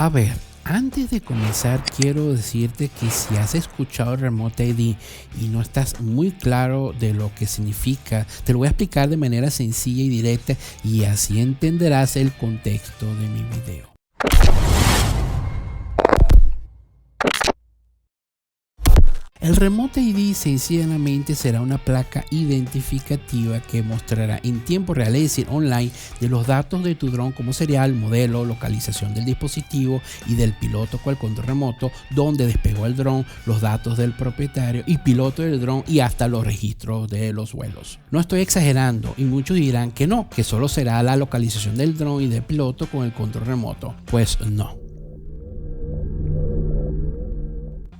A ver, antes de comenzar quiero decirte que si has escuchado el Remote ID y no estás muy claro de lo que significa, te lo voy a explicar de manera sencilla y directa y así entenderás el contexto de mi video. El Remote ID sencillamente será una placa identificativa que mostrará en tiempo real, es decir, online, de los datos de tu dron como serial, modelo, localización del dispositivo y del piloto con el control remoto, donde despegó el dron, los datos del propietario y piloto del dron y hasta los registros de los vuelos. No estoy exagerando y muchos dirán que no, que solo será la localización del dron y del piloto con el control remoto. Pues no.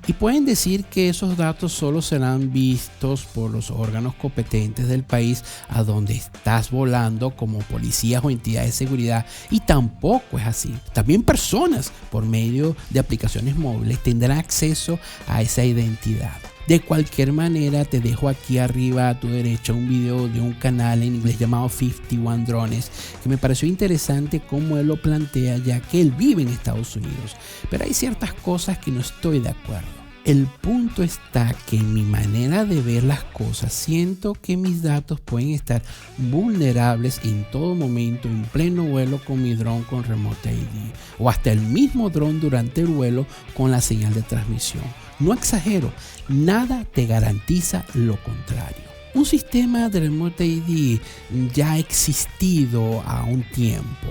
Y pueden decir que esos datos solo serán vistos por los órganos competentes del país a donde estás volando, como policías o entidades de seguridad, y tampoco es así. También personas por medio de aplicaciones móviles tendrán acceso a esa identidad. De cualquier manera, te dejo aquí arriba a tu derecha un video de un canal en inglés llamado 51 Drones, que me pareció interesante cómo él lo plantea, ya que él vive en Estados Unidos. Pero hay ciertas cosas que no estoy de acuerdo. El punto está que en mi manera de ver las cosas siento que mis datos pueden estar vulnerables en todo momento en pleno vuelo con mi dron con Remote ID o hasta el mismo dron durante el vuelo con la señal de transmisión. No exagero, nada te garantiza lo contrario. Un sistema de Remote ID ya ha existido a un tiempo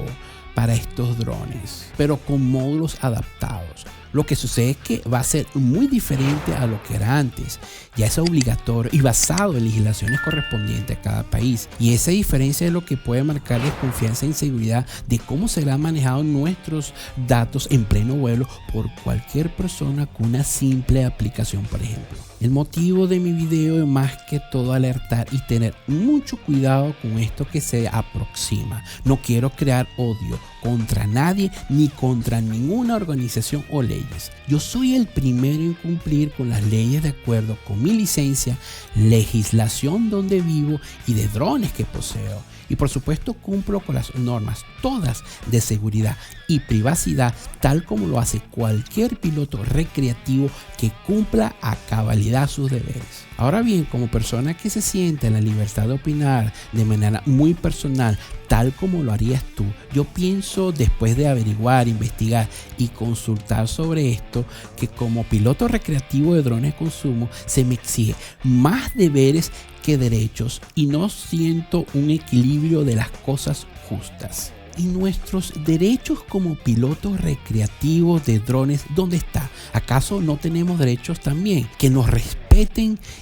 para estos drones, pero con módulos adaptados. Lo que sucede es que va a ser muy diferente a lo que era antes. Ya es obligatorio y basado en legislaciones correspondientes a cada país. Y esa diferencia es lo que puede marcar desconfianza e inseguridad de cómo serán manejados nuestros datos en pleno vuelo por cualquier persona con una simple aplicación, por ejemplo. El motivo de mi video es más que todo alertar y tener mucho cuidado con esto que se aproxima. No quiero crear odio contra nadie ni contra ninguna organización o leyes. Yo soy el primero en cumplir con las leyes de acuerdo con mi licencia, legislación donde vivo y de drones que poseo. Y por supuesto cumplo con las normas todas de seguridad y privacidad, tal como lo hace cualquier piloto recreativo que cumpla a cabalidad sus deberes. Ahora bien, como persona que se siente en la libertad de opinar de manera muy personal, tal como lo harías tú, yo pienso, después de averiguar, investigar y consultar sobre esto, que como piloto recreativo de drones de consumo se me exige más deberes que derechos y no siento un equilibrio de las cosas justas. ¿Y nuestros derechos como pilotos recreativos de drones, dónde está? ¿Acaso no tenemos derechos también? Que nos respeten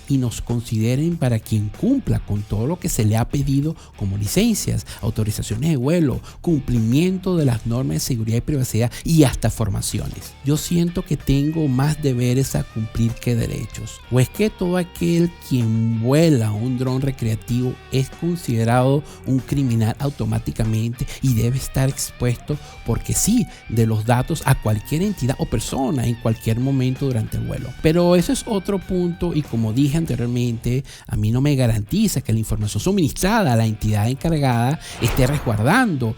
y nos consideren para quien cumpla con todo lo que se le ha pedido como licencias, autorizaciones de vuelo, cumplimiento de las normas de seguridad y privacidad y hasta formaciones. Yo siento que tengo más deberes a cumplir que derechos. ¿O es que todo aquel quien vuela un dron recreativo es considerado un criminal automáticamente y debe estar expuesto porque sí de los datos a cualquier entidad o persona en cualquier momento durante el vuelo? Pero eso es otro punto y como dije anteriormente, a mí no me garantiza que la información suministrada a la entidad encargada esté resguardando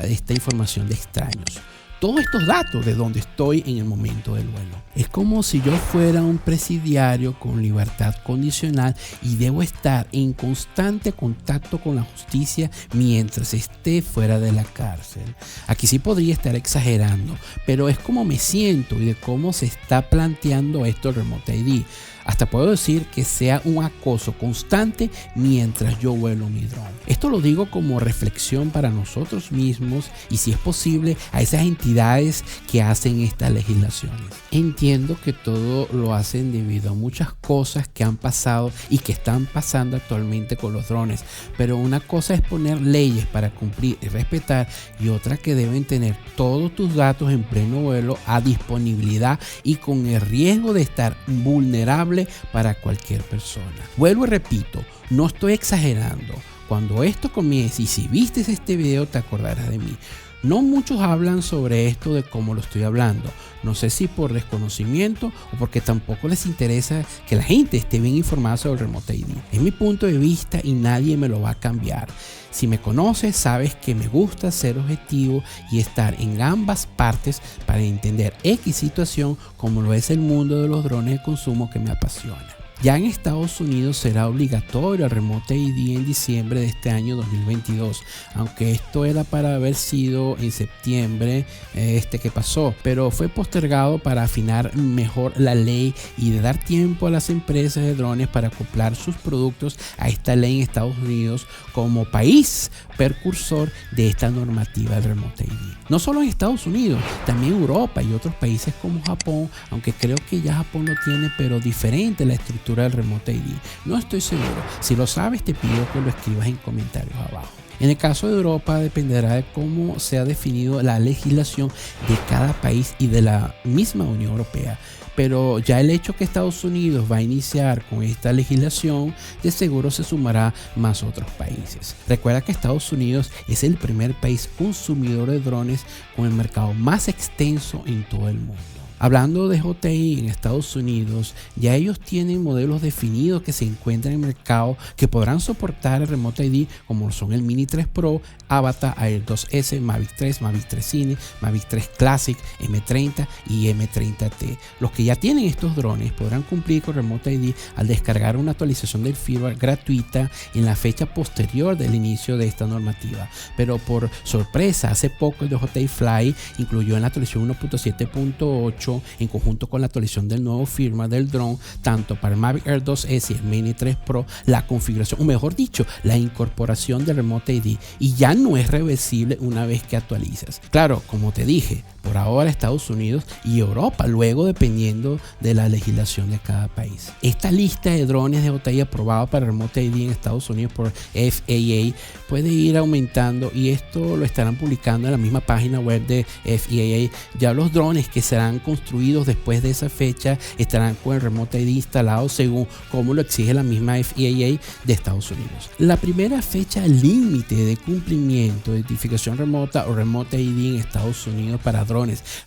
esta información de extraños. Todos estos datos de donde estoy en el momento del vuelo. Es como si yo fuera un presidiario con libertad condicional y debo estar en constante contacto con la justicia mientras esté fuera de la cárcel. Aquí sí podría estar exagerando, pero es como me siento y de cómo se está planteando esto el Remote ID. Hasta puedo decir que sea un acoso constante mientras yo vuelo mi dron. Esto lo digo como reflexión para nosotros mismos y, si es posible, a esas entidades que hacen estas legislaciones. Entiendo que todo lo hacen debido a muchas cosas que han pasado y que están pasando actualmente con los drones, pero una cosa es poner leyes para cumplir y respetar y otra que deben tener todos tus datos en pleno vuelo a disponibilidad y con el riesgo de estar vulnerable para cualquier persona. Vuelvo y repito, no estoy exagerando. Cuando esto comience, y si vistes este video te acordarás de mí, No muchos hablan sobre esto de cómo lo estoy hablando. No sé si por desconocimiento o porque tampoco les interesa que la gente esté bien informada sobre el Remote ID. Es mi punto de vista y nadie me lo va a cambiar. Si me conoces, sabes que me gusta ser objetivo y estar en ambas partes para entender X situación, como lo es el mundo de los drones de consumo que me apasiona. Ya en Estados Unidos será obligatorio el Remote ID en diciembre de este año 2022, aunque esto era para haber sido en septiembre que pasó, pero fue postergado para afinar mejor la ley y de dar tiempo a las empresas de drones para acoplar sus productos a esta ley en Estados Unidos como país precursor de esta normativa del Remote ID. No solo en Estados Unidos, también Europa y otros países como Japón, aunque creo que ya Japón lo tiene, pero diferente la estructura del Remote ID. No estoy seguro. Si lo sabes, te pido que lo escribas en comentarios abajo. En el caso de Europa dependerá de cómo se ha definido la legislación de cada país y de la misma Unión Europea. Pero ya el hecho que Estados Unidos va a iniciar con esta legislación, de seguro se sumará más otros países. Recuerda que Estados Unidos es el primer país consumidor de drones con el mercado más extenso en todo el mundo. Hablando de JTI en Estados Unidos, ya ellos tienen modelos definidos que se encuentran en el mercado que podrán soportar el Remote ID, como son el Mini 3 Pro, Avatar, Air 2S, Mavic 3, Mavic 3 Cine, Mavic 3 Classic, M30 y M30T. Los que ya tienen estos drones podrán cumplir con Remote ID al descargar una actualización del firmware gratuita en la fecha posterior del inicio de esta normativa. Pero por sorpresa, hace poco el DJI Fly incluyó en la actualización 1.7.8 en conjunto con la actualización del nuevo firmware del dron, tanto para el Mavic Air 2S y el Mini 3 Pro, la configuración, o mejor dicho, la incorporación del Remote ID, y ya no es reversible una vez que actualizas. Claro, como te dije, por ahora Estados Unidos y Europa, luego dependiendo de la legislación de cada país. Esta lista de drones de DJI aprobados para Remote ID en Estados Unidos por FAA puede ir aumentando, y esto lo estarán publicando en la misma página web de FAA. Ya los drones que serán construidos después de esa fecha estarán con el Remote ID instalado según como lo exige la misma FAA de Estados Unidos. La primera fecha límite de cumplimiento de identificación remota o Remote ID en Estados Unidos para drones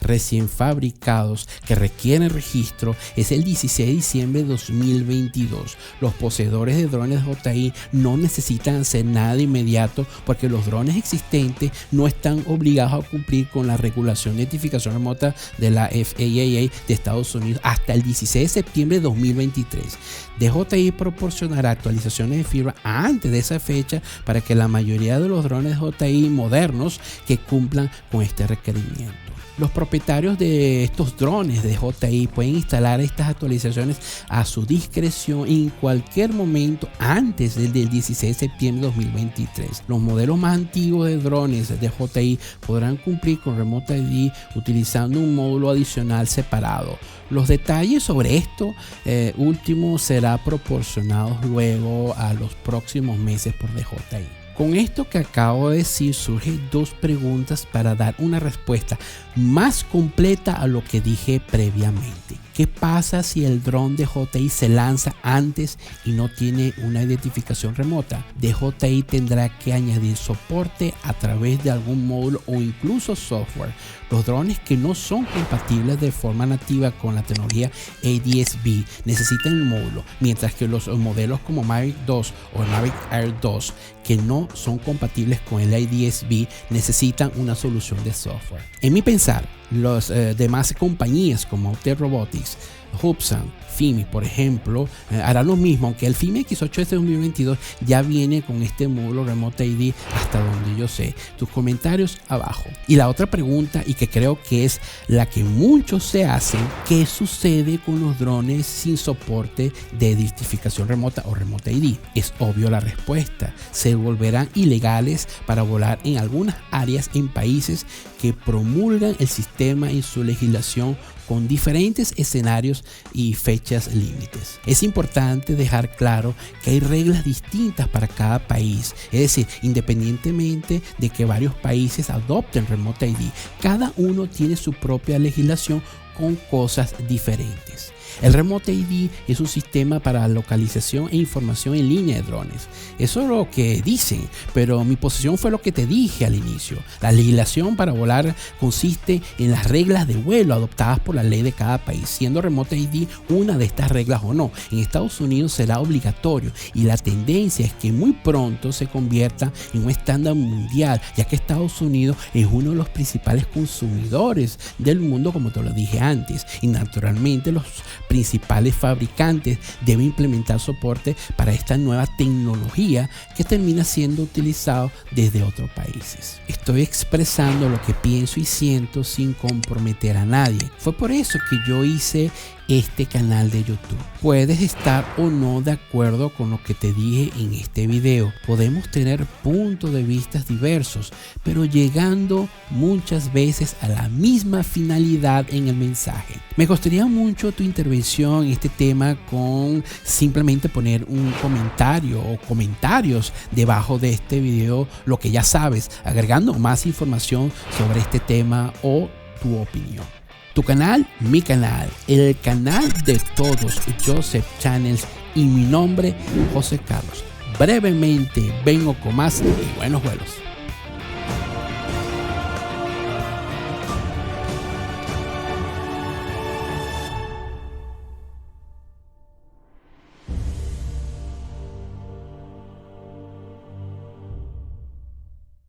recién fabricados que requieren registro es el 16 de diciembre de 2022. Los poseedores de drones DJI no necesitan hacer nada de inmediato porque los drones existentes no están obligados a cumplir con la regulación de identificación remota de la FAA de Estados Unidos hasta el 16 de septiembre de 2023. DJI proporcionará actualizaciones de firmware antes de esa fecha para que la mayoría de los drones DJI modernos que cumplan con este requerimiento. Los propietarios de estos drones de DJI pueden instalar estas actualizaciones a su discreción en cualquier momento antes del 16 de septiembre de 2023. Los modelos más antiguos de drones de DJI podrán cumplir con Remote ID utilizando un módulo adicional separado. Los detalles sobre esto último será proporcionados luego a los próximos meses por DJI. Con esto que acabo de decir surgen dos preguntas para dar una respuesta más completa a lo que dije previamente. ¿Qué pasa si el dron de DJI se lanza antes y no tiene una identificación remota? DJI tendrá que añadir soporte a través de algún módulo o incluso software. Los drones que no son compatibles de forma nativa con la tecnología ADS-B necesitan el módulo, mientras que los modelos como Mavic 2 o Mavic Air 2 que no son compatibles con el ADS-B necesitan una solución de software. En mi pensar, las demás compañías como Aute Robotics, Hubsan, FIMI, por ejemplo, hará lo mismo, aunque el FIMI X8S 2022 ya viene con este módulo Remote ID hasta donde yo sé. Tus comentarios abajo. Y la otra pregunta, y que creo que es la que muchos se hacen, ¿qué sucede con los drones sin soporte de identificación remota o Remote ID? Es obvio la respuesta. Se volverán ilegales para volar en algunas áreas en países que promulgan el sistema en su legislación con diferentes escenarios y fechas límites. Es importante dejar claro que hay reglas distintas para cada país, es decir, independientemente de que varios países adopten Remote ID, cada uno tiene su propia legislación con cosas diferentes. El Remote ID es un sistema para localización e información en línea de drones. Eso es lo que dicen, pero mi posición fue lo que te dije al inicio. La legislación para volar consiste en las reglas de vuelo adoptadas por la ley de cada país, siendo Remote ID una de estas reglas o no. En Estados Unidos será obligatorio y la tendencia es que muy pronto se convierta en un estándar mundial, ya que Estados Unidos es uno de los principales consumidores del mundo, como te lo dije antes, y naturalmente los principales fabricantes deben implementar soporte para esta nueva tecnología que termina siendo utilizado desde otros países. Estoy expresando lo que pienso y siento sin comprometer a nadie. Fue por eso que yo hice este canal de YouTube. Puedes estar o no de acuerdo con lo que te dije en este video. Podemos tener puntos de vista diversos, pero llegando muchas veces a la misma finalidad en el mensaje. Me gustaría mucho tu intervención en este tema con simplemente poner un comentario o comentarios debajo de este video, lo que ya sabes, agregando más información sobre este tema o tu opinión. Tu canal, mi canal, el canal de todos, Joseph Channels, y mi nombre, José Carlos. Brevemente vengo con más y buenos vuelos.